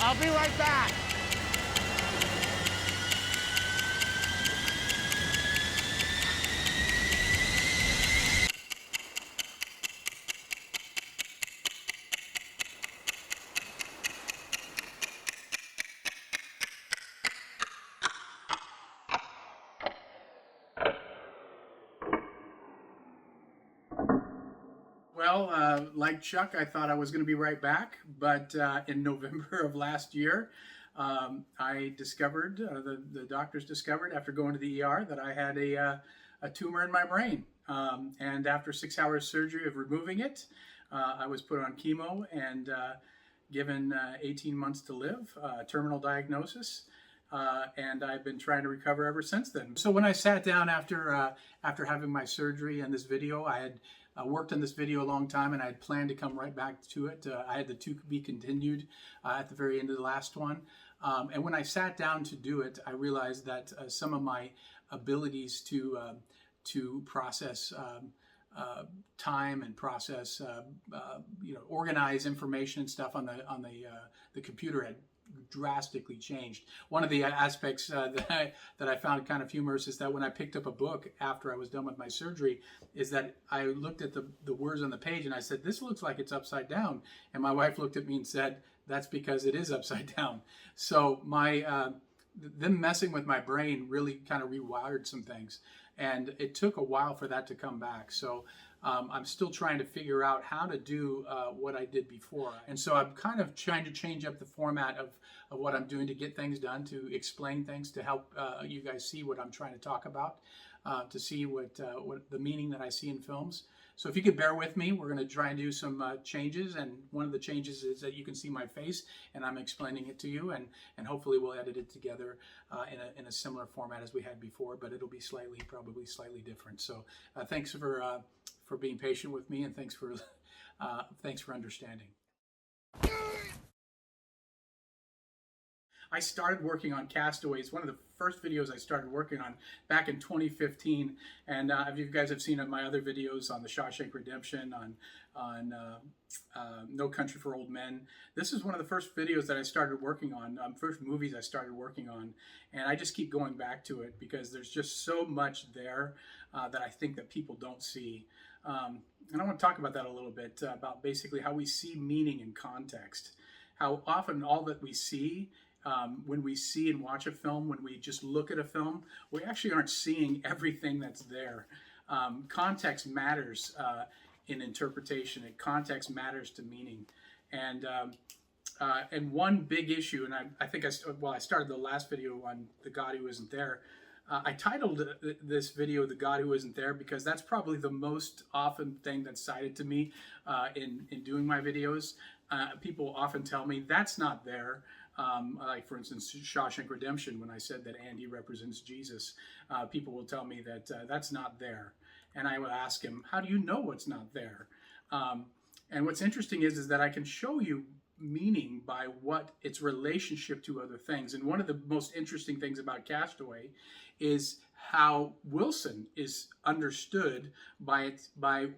I'll be right back. Well, like Chuck, I thought I was going to be right back, but in November of last year, I discovered, the doctors discovered after going to the ER that I had a tumor in my brain. And after 6 hours surgery of removing it, I was put on chemo and given 18 months to live, terminal diagnosis. And I've been trying to recover ever since then. So when I sat down after having my surgery and this video, I had worked on this video a long time, and I had planned to come right back to it. I had the to be continued at the very end of the last one. And when I sat down to do it, I realized that some of my abilities to process time and process, organize information and stuff on the computer had drastically changed. One of the aspects that I found kind of humorous is that when I picked up a book after I was done with my surgery, is that I looked at the words on the page and I said, "This looks like it's upside down." And my wife looked at me and said, "That's because it is upside down." So them messing with my brain really kind of rewired some things, and it took a while for that to come back. So I'm still trying to figure out how to do what I did before. And so I'm kind of trying to change up the format of what I'm doing to get things done, to explain things, to help you guys see what I'm trying to talk about, to see what the meaning that I see in films. So if you could bear with me, we're going to try and do some changes. And one of the changes is that you can see my face and I'm explaining it to you. And hopefully we'll edit it together in a similar format as we had before, but it'll be probably slightly different. So thanks for being patient with me, and thanks for understanding. I started working on Castaway. It's one of the first videos I started working on back in 2015. And if you guys have seen my other videos on the Shawshank Redemption, on No Country for Old Men, this is one of the first videos that I started working on, first movies I started working on. And I just keep going back to it because there's just so much there that I think that people don't see. And I want to talk about that a little bit, about basically how we see meaning in context. How often all that we see, when we see and watch a film, when we just look at a film, we actually aren't seeing everything that's there. Context matters in interpretation, and context matters to meaning. And one big issue, and I think I started the last video on The God Who Isn't There. I titled this video "The God Who Isn't There" because that's probably the most often thing that's cited to me in doing my videos. People often tell me that's not there. Like for instance, Shawshank Redemption, when I said that Andy represents Jesus, people will tell me that that's not there. And I will ask him, how do you know what's not there? And what's interesting is that I can show you meaning by what its relationship to other things. And one of the most interesting things about Castaway is how Wilson is understood by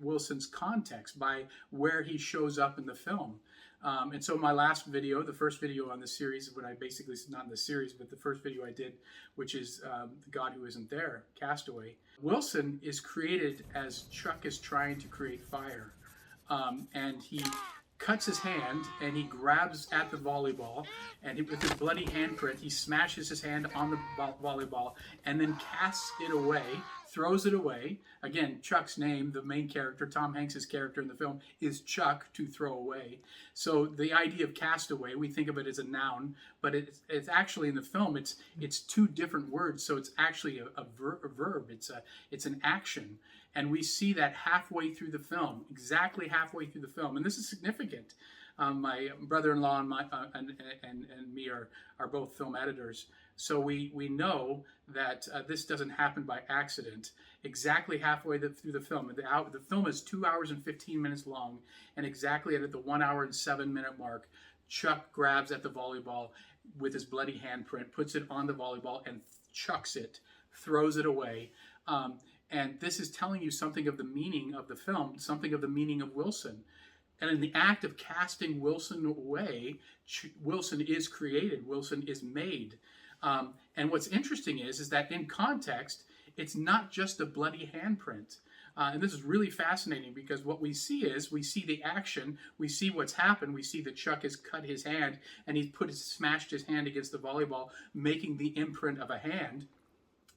Wilson's context, by where he shows up in the film. And so my last video, the first video on the series, when I basically, not in the series, but the first video I did, which is The God Who Isn't There, Castaway, Wilson is created as Chuck is trying to create fire. And he cuts his hand and he grabs at the volleyball, and with his bloody handprint he smashes his hand on the volleyball and then casts it away, throws it away. Again, Chuck's name, the main character, Tom Hanks's character in the film, is Chuck, to throw away. So the idea of castaway, we think of it as a noun, but it's actually in the film it's two different words. So it's actually a verb. It's an action. And we see that halfway through the film, exactly halfway through the film. And this is significant. My brother-in-law and me are both film editors. So we know that this doesn't happen by accident. Exactly halfway through the film. The film is 2 hours and 15 minutes long. And exactly at the 1 hour and 7 minute mark, Chuck grabs at the volleyball with his bloody handprint, puts it on the volleyball and chucks it, throws it away. And this is telling you something of the meaning of the film, something of the meaning of Wilson. And in the act of casting Wilson away, Wilson is created, Wilson is made. And what's interesting is that in context, it's not just a bloody handprint. And this is really fascinating because what we see is we see the action, we see what's happened, we see that Chuck has cut his hand and he's smashed his hand against the volleyball, making the imprint of a hand.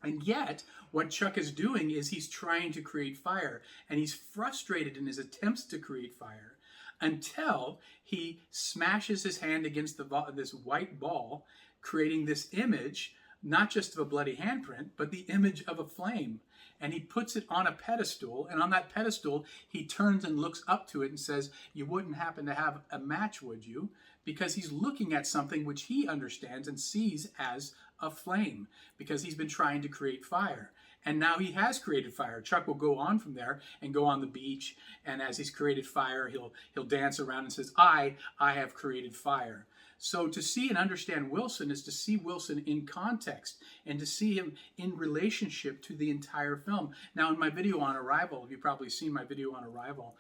And yet, what Chuck is doing is he's trying to create fire, and he's frustrated in his attempts to create fire until he smashes his hand against this white ball, creating this image, not just of a bloody handprint, but the image of a flame. And he puts it on a pedestal, and on that pedestal, he turns and looks up to it and says, "You wouldn't happen to have a match, would you?" Because he's looking at something which he understands and sees as a flame, because he's been trying to create fire. And now he has created fire. Chuck will go on from there and go on the beach, and as he's created fire, he'll dance around and says, I have created fire. So to see and understand Wilson is to see Wilson in context and to see him in relationship to the entire film. Now, in my video on Arrival, you've probably seen my video on Arrival,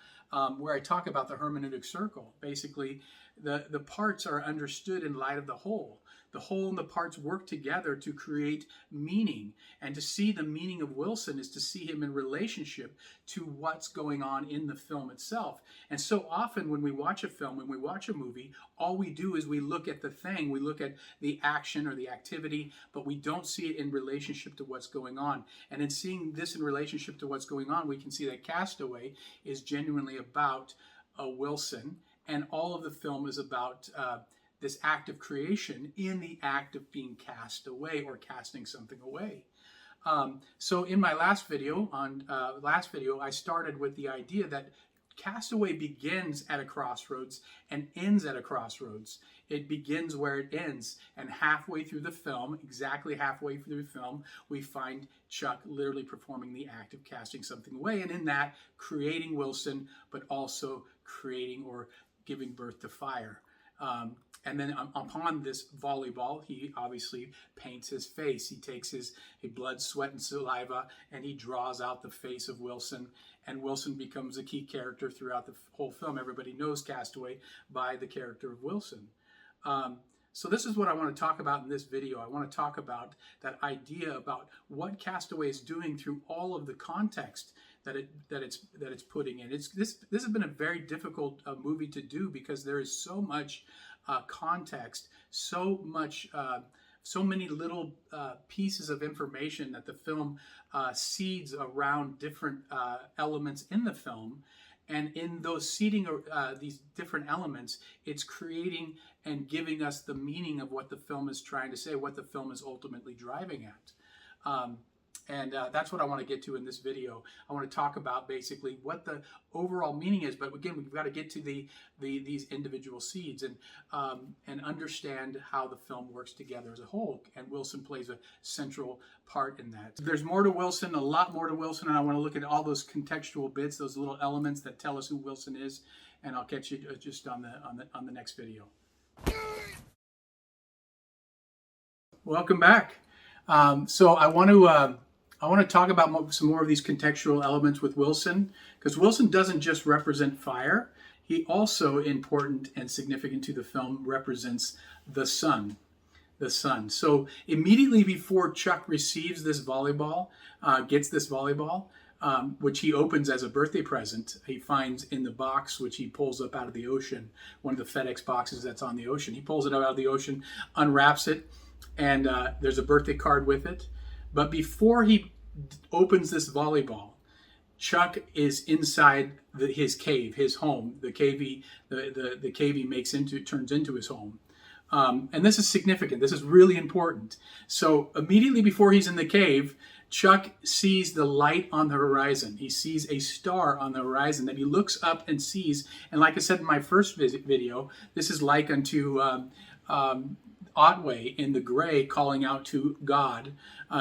where I talk about the hermeneutic circle. Basically, the parts are understood in light of the whole. The whole and the parts work together to create meaning. And to see the meaning of Wilson is to see him in relationship to what's going on in the film itself. And so often when we watch a film, when we watch a movie, all we do is we look at the thing, we look at the action or the activity, but we don't see it in relationship to what's going on. And in seeing this in relationship to what's going on, we can see that Castaway is genuinely about Wilson, and all of the film is about this act of creation in the act of being cast away or casting something away. So in my last video, I started with the idea that Castaway begins at a crossroads and ends at a crossroads. It begins where it ends, and halfway through the film, exactly halfway through the film, we find Chuck literally performing the act of casting something away, and in that, creating Wilson, but also creating or giving birth to fire. And then upon this volleyball, he obviously paints his face. He takes his blood, sweat, and saliva, and he draws out the face of Wilson. And Wilson becomes a key character throughout the whole film. Everybody knows Castaway by the character of Wilson. So this is what I want to talk about in this video. I want to talk about that idea about what Castaway is doing through all of the context that it's putting in. This has been a very difficult movie to do because there is so much context, so many little pieces of information that the film seeds around different elements in the film. And in those seeding these different elements, it's creating and giving us the meaning of what the film is trying to say, what the film is ultimately driving at. And that's what I want to get to in this video. I want to talk about basically what the overall meaning is. But again, we've got to get to these individual seeds and understand how the film works together as a whole. And Wilson plays a central part in that. There's more to Wilson, a lot more to Wilson, and I want to look at all those contextual bits, those little elements that tell us who Wilson is. And I'll catch you just on the next video. Welcome back. So I want to talk about some more of these contextual elements with Wilson, because Wilson doesn't just represent fire. He also, important and significant to the film, represents the sun. The sun. So immediately before Chuck receives this volleyball, which he opens as a birthday present, he finds in the box, which he pulls up out of the ocean, one of the FedEx boxes that's on the ocean. He pulls it out of the ocean, unwraps it, and there's a birthday card with it. But before he opens this volleyball, Chuck is inside his cave, his home, the cave he turns into his home. And this is significant. This is really important. So immediately before he's in the cave, Chuck sees the light on the horizon. He sees a star on the horizon that he looks up and sees. And like I said in my first video, this is like unto Otway in The Gray calling out to God,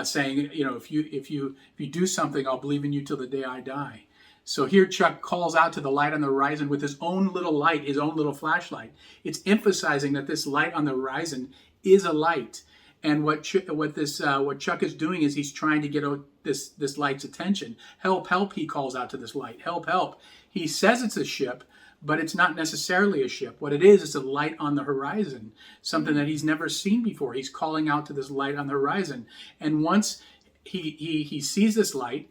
saying, you know, if you do something, I'll believe in you till the day I die. So here Chuck calls out to the light on the horizon with his own little light, his own little flashlight. It's emphasizing that this light on the horizon is a light. And what Chuck is doing is he's trying to get this light's attention. Help, help, he calls out to this light. Help, help. He says it's a ship, but it's not necessarily a ship. What it is a light on the horizon, something that he's never seen before. He's calling out to this light on the horizon. And once he sees this light,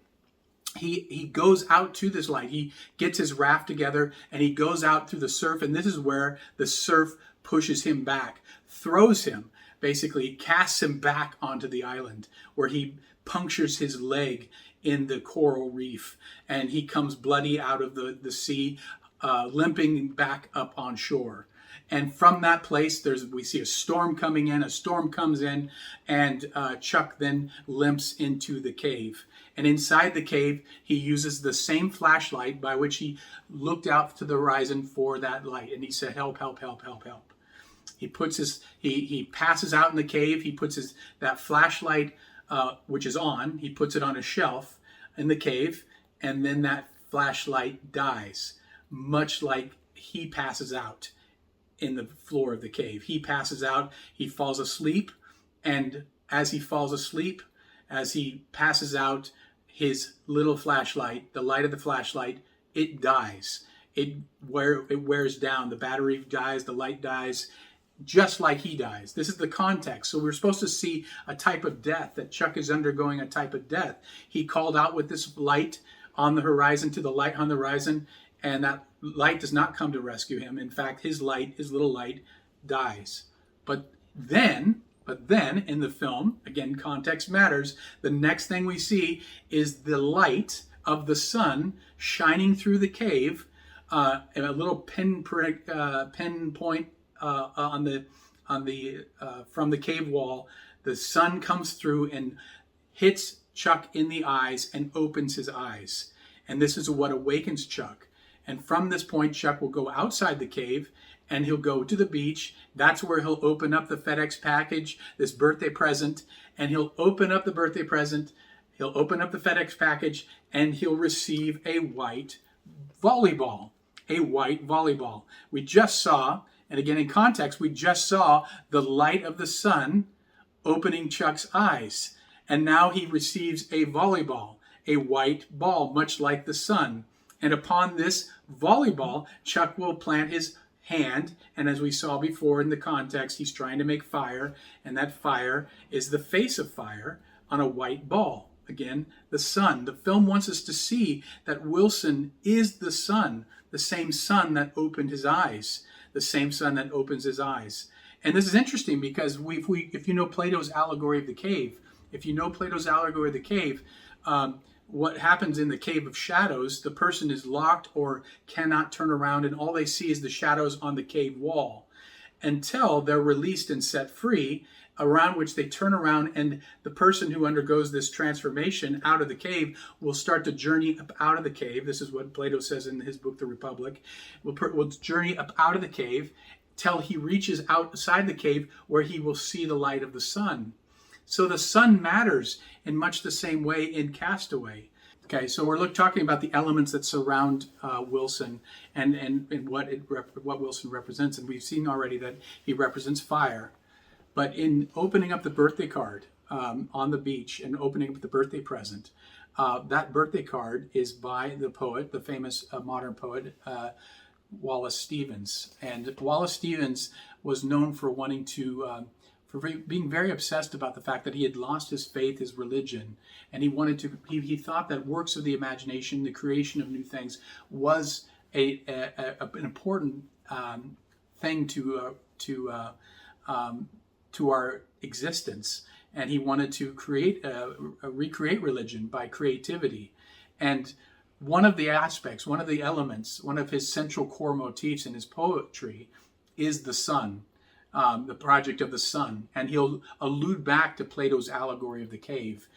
he goes out to this light. He gets his raft together and he goes out through the surf. And this is where the surf pushes him back, throws him, basically casts him back onto the island, where he punctures his leg in the coral reef, and he comes bloody out of the sea, limping back up on shore. And from that place, we see a storm coming in. A storm comes in, and Chuck then limps into the cave. And inside the cave, he uses the same flashlight by which he looked out to the horizon for that light. And he said, "Help, help, help, help, help." He puts he passes out in the cave. He puts that flashlight, which is on, he puts it on a shelf in the cave, and then that flashlight dies, much like he passes out in the floor of the cave. He passes out, he falls asleep, and as he falls asleep, as he passes out, his little flashlight, the light of the flashlight, it dies. It wears down. The battery dies, the light dies, just like he dies. This is the context. So we're supposed to see a type of death, that Chuck is undergoing a type of death. He called out with this light on the horizon, to the light on the horizon, and that light does not come to rescue him. In fact, his little light, dies. But then in the film, again, context matters, the next thing we see is the light of the sun shining through the cave, and a little pinpoint from the cave wall. The sun comes through and hits Chuck in the eyes and opens his eyes. And this is what awakens Chuck. And from this point, Chuck will go outside the cave and he'll go to the beach. That's where he'll open up the FedEx package, this birthday present, and he'll open up the birthday present. He'll open up the FedEx package and he'll receive a white volleyball. A white volleyball. We just saw, and again in context, we just saw the light of the sun opening Chuck's eyes. And now he receives a volleyball, a white ball, much like the sun. And upon this volleyball, Chuck will plant his hand, and as we saw before in the context, he's trying to make fire, and that fire is the face of fire on a white ball. Again, the sun. The film wants us to see that Wilson is the sun, the same sun that opened his eyes, the same sun that opens his eyes. And this is interesting because if you know Plato's allegory of the cave, what happens in the cave of shadows, the person is locked or cannot turn around, and all they see is the shadows on the cave wall until they're released and set free, around which they turn around, and the person who undergoes this transformation out of the cave will start to journey up out of the cave. This is what Plato says in his book, The Republic. Will journey up out of the cave till he reaches outside the cave, where he will see the light of the sun. So the sun matters in much the same way in Castaway. Okay, so we're talking about the elements that surround Wilson and what Wilson represents. And we've seen already that he represents fire. But in opening up the birthday card on the beach and opening up the birthday present, that birthday card is by the poet, the famous modern poet, Wallace Stevens. And Wallace Stevens was known for wanting to for being very obsessed about the fact that he had lost his faith, his religion, and he thought that works of the imagination, the creation of new things, was an important thing to our existence. And he wanted to recreate religion by creativity. And one of the aspects, one of the elements, one of his central core motifs in his poetry is the sun. The project of the sun, and he'll allude back to Plato's allegory of the cave.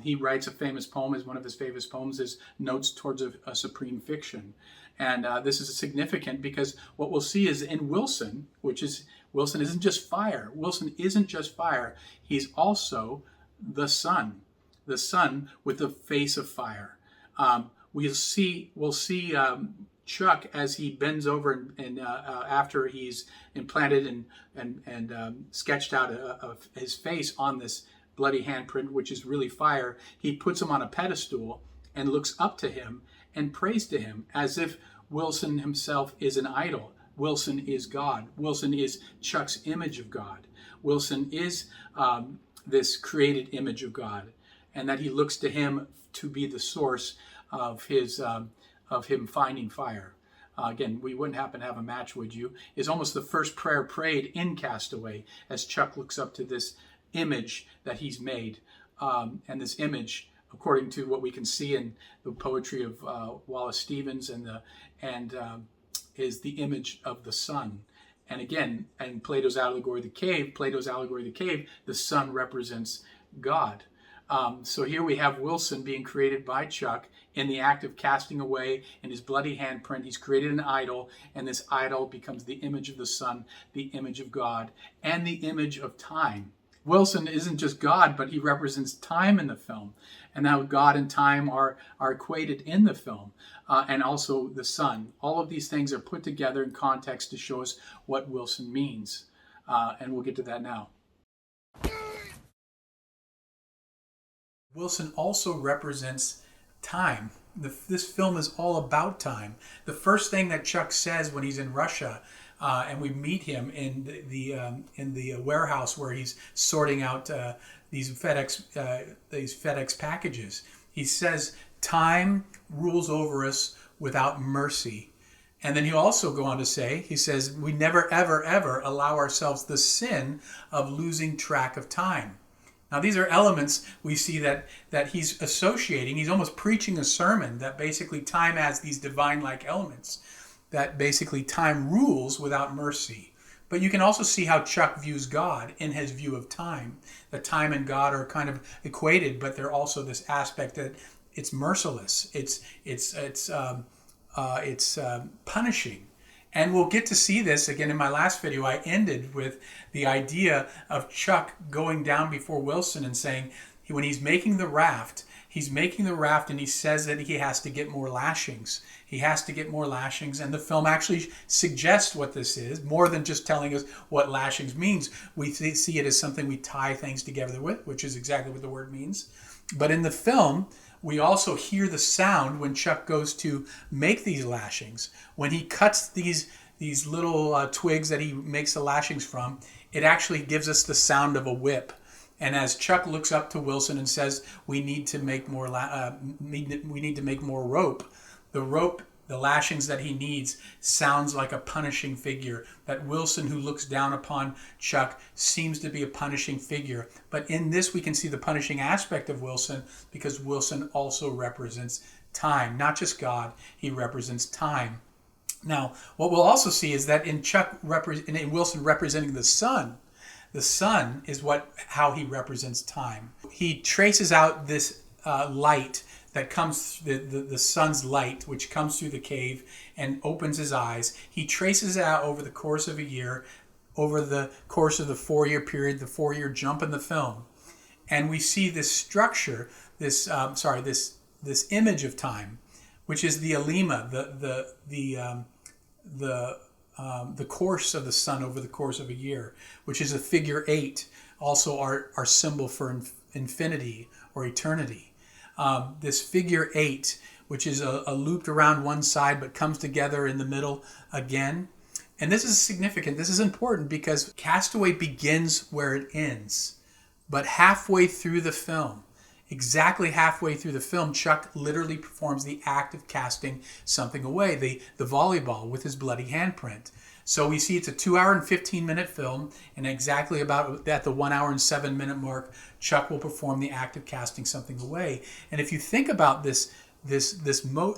He writes a famous poem, one of his famous poems is Notes Towards a Supreme Fiction. And this is significant because what we'll see is in Wilson, Wilson isn't just fire. Wilson isn't just fire. He's also the sun with the face of fire. We'll see Chuck as he bends over and after he's implanted and sketched out his face on this bloody handprint, which is really fire. He puts him on a pedestal and looks up to him and prays to him as if Wilson himself is an idol. Wilson is God. Wilson is Chuck's image of God. Wilson is this created image of God, and that he looks to him to be the source of him finding fire. Again, we wouldn't happen to have a match, would you? Is almost the first prayer prayed in Castaway as Chuck looks up to this image that he's made, and this image, according to what we can see in the poetry of Wallace Stevens, is the image of the sun. And again, in Plato's allegory of the cave, the sun represents God. So here we have Wilson being created by Chuck in the act of casting away in his bloody handprint. He's created an idol, and this idol becomes the image of the sun, the image of God, and the image of time. Wilson isn't just God, but he represents time in the film, and how God and time are equated in the film, and also the sun. All of these things are put together in context to show us what Wilson means, and we'll get to that now. Wilson also represents time. This film is all about time. The first thing that Chuck says when he's in Russia, and we meet him in the warehouse where he's sorting out these FedEx packages, he says, "Time rules over us without mercy." And then he'll also go on to say, he says, "We never, ever, ever allow ourselves the sin of losing track of time." Now, these are elements we see that he's associating. He's almost preaching a sermon that basically time has these divine-like elements, that basically time rules without mercy. But you can also see how Chuck views God in his view of time. That time and God are kind of equated, but they're also this aspect that it's merciless. It's punishing. And we'll get to see this again in my last video. I ended with the idea of Chuck going down before Wilson and saying, when he's making the raft and he says that he has to get more lashings. He has to get more lashings, and the film actually suggests what this is, more than just telling us what lashings means. We see it as something we tie things together with, which is exactly what the word means. But in the film, we also hear the sound when Chuck goes to make these lashings. When he cuts these little twigs that he makes the lashings from, it actually gives us the sound of a whip. And as Chuck looks up to Wilson and says, "We need to make more rope," the lashings that he needs, sounds like a punishing figure. That Wilson, who looks down upon Chuck, seems to be a punishing figure. But in this, we can see the punishing aspect of Wilson, because Wilson also represents time. Not just God, he represents time. Now, what we'll also see is that in Wilson representing the sun is how he represents time. He traces out this light that comes, the sun's light, which comes through the cave and opens his eyes. He traces it out over the course of a year, over the course of the 4-year period, the 4-year jump in the film. And we see this structure, this image of time, which is the Alima, the course of the sun over the course of a year, which is a figure 8, also our symbol for infinity or eternity. This figure 8, which is a looped around one side but comes together in the middle again. And this is significant. This is important because Castaway begins where it ends. But halfway through the film, exactly halfway through the film, Chuck literally performs the act of casting something away, the volleyball, with his bloody handprint. So we see it's a 2-hour and 15-minute film, and exactly about at the 1 hour and 7-minute mark, Chuck will perform the act of casting something away. And if you think about this symbol,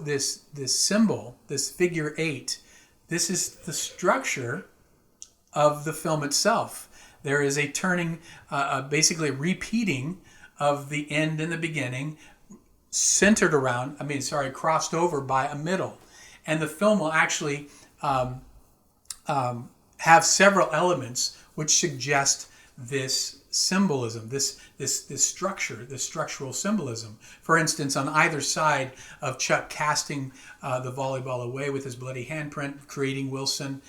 this figure 8, this is the structure of the film itself. There is a turning, basically a repeating of the end and the beginning, crossed over by a middle. And the film will actually have several elements which suggest this symbolism, this structure, this structural symbolism. For instance, on either side of Chuck casting the volleyball away with his bloody handprint, creating Wilson,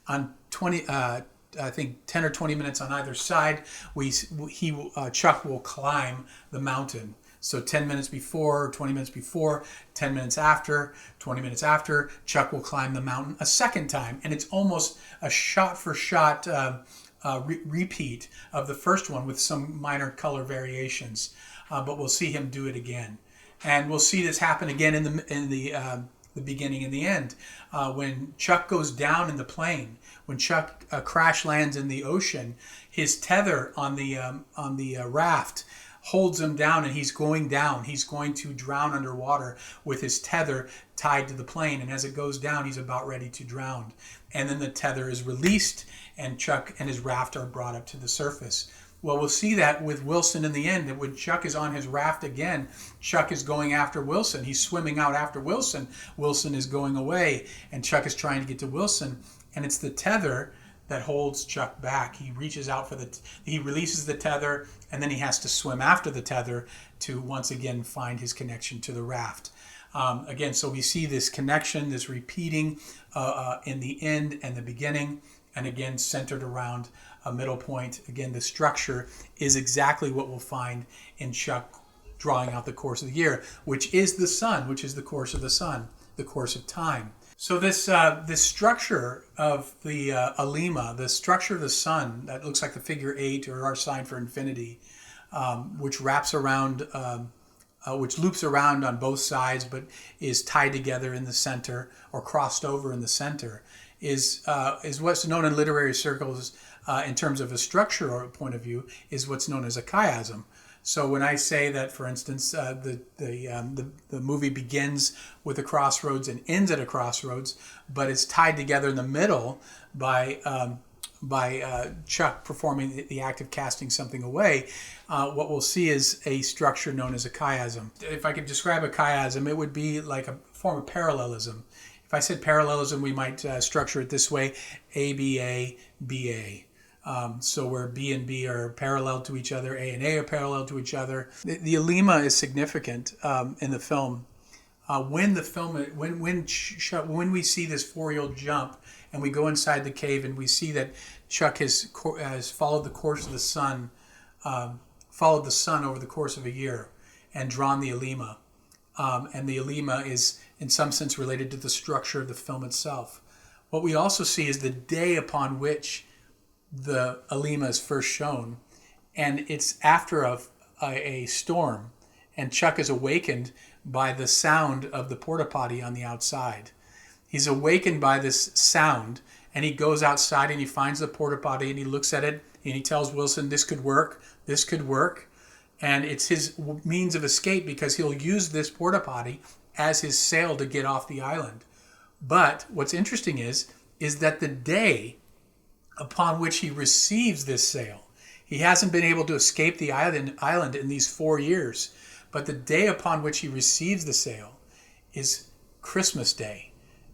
on 10 or 20 minutes on either side, Chuck will climb the mountain. So 10 minutes before, 20 minutes before, 10 minutes after, 20 minutes after, Chuck will climb the mountain a second time. And it's almost a shot-for-shot repeat of the first one with some minor color variations. But we'll see him do it again. And we'll see this happen again in the beginning and the end. When Chuck goes down in the plane, when Chuck crash lands in the ocean, his tether on the raft holds him down, and he's going down. He's going to drown underwater with his tether tied to the plane. And as it goes down, he's about ready to drown. And then the tether is released, and Chuck and his raft are brought up to the surface. Well, we'll see that with Wilson in the end. That when Chuck is on his raft again, Chuck is going after Wilson. He's swimming out after Wilson. Wilson is going away, and Chuck is trying to get to Wilson. And it's the tether that holds Chuck back. He reaches out for he releases the tether, and then he has to swim after the tether to once again find his connection to the raft. Again, so we see this connection, this repeating in the end and the beginning, and again centered around a middle point. Again, the structure is exactly what we'll find in Chuck drawing out the course of the year, which is the sun, which is the course of the sun, the course of time. So this structure of the Alima, the structure of the sun that looks like the figure 8 or our sign for infinity, which wraps around, which loops around on both sides, but is tied together in the center or crossed over in the center, is what's known in literary circles in terms of a structure or a point of view, is what's known as a chiasm. So when I say that, for instance, the movie begins with a crossroads and ends at a crossroads, but it's tied together in the middle by Chuck performing the act of casting something away, what we'll see is a structure known as a chiasm. If I could describe a chiasm, it would be like a form of parallelism. If I said parallelism, we might structure it this way: A, B, A, B, A. So where B and B are parallel to each other, A and A are parallel to each other. The Alima is significant in the film. When we see this four-year-old jump and we go inside the cave and we see that Chuck has followed the course of the sun, followed the sun over the course of a year and drawn the Alima. And the Alima is in some sense related to the structure of the film itself. What we also see is the day upon which the Alima is first shown, and it's after a storm, and Chuck is awakened by the sound of the porta potty on the outside. He's awakened by this sound, and he goes outside and he finds the porta potty and he looks at it and he tells Wilson, this could work, and it's his means of escape because he'll use this porta potty as his sail to get off the island. But what's interesting is that the day upon which he receives this sail, he hasn't been able to escape the island in these 4 years, but the day upon which he receives the sail is Christmas Day.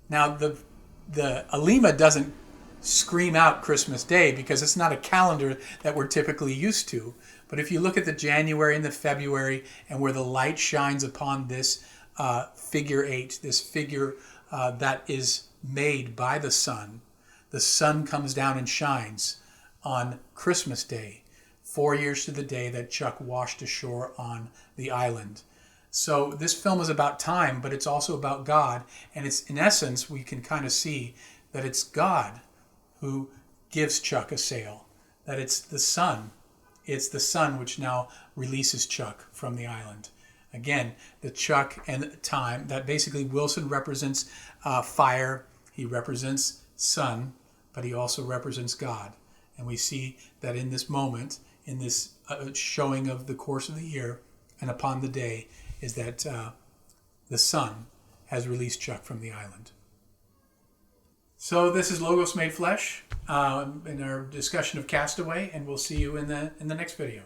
Now the Alima doesn't scream out Christmas Day because it's not a calendar that we're typically used to. But if you look at the January and the February and where the light shines upon this figure 8, this figure that is made by the sun comes down and shines on Christmas Day, 4 years to the day that Chuck washed ashore on the island. So this film is about time, but it's also about God. And it's, in essence, we can kind of see that it's God who gives Chuck a sail, that it's the sun. It's the sun which now releases Chuck from the island. Again, the Chuck and the time, that basically Wilson represents fire, he represents sun, but he also represents God. And we see that in this moment, in this showing of the course of the year and upon the day, is that the sun has released Chuck from the island. So this is Logos Made Flesh in our discussion of Castaway, and we'll see you in the next video.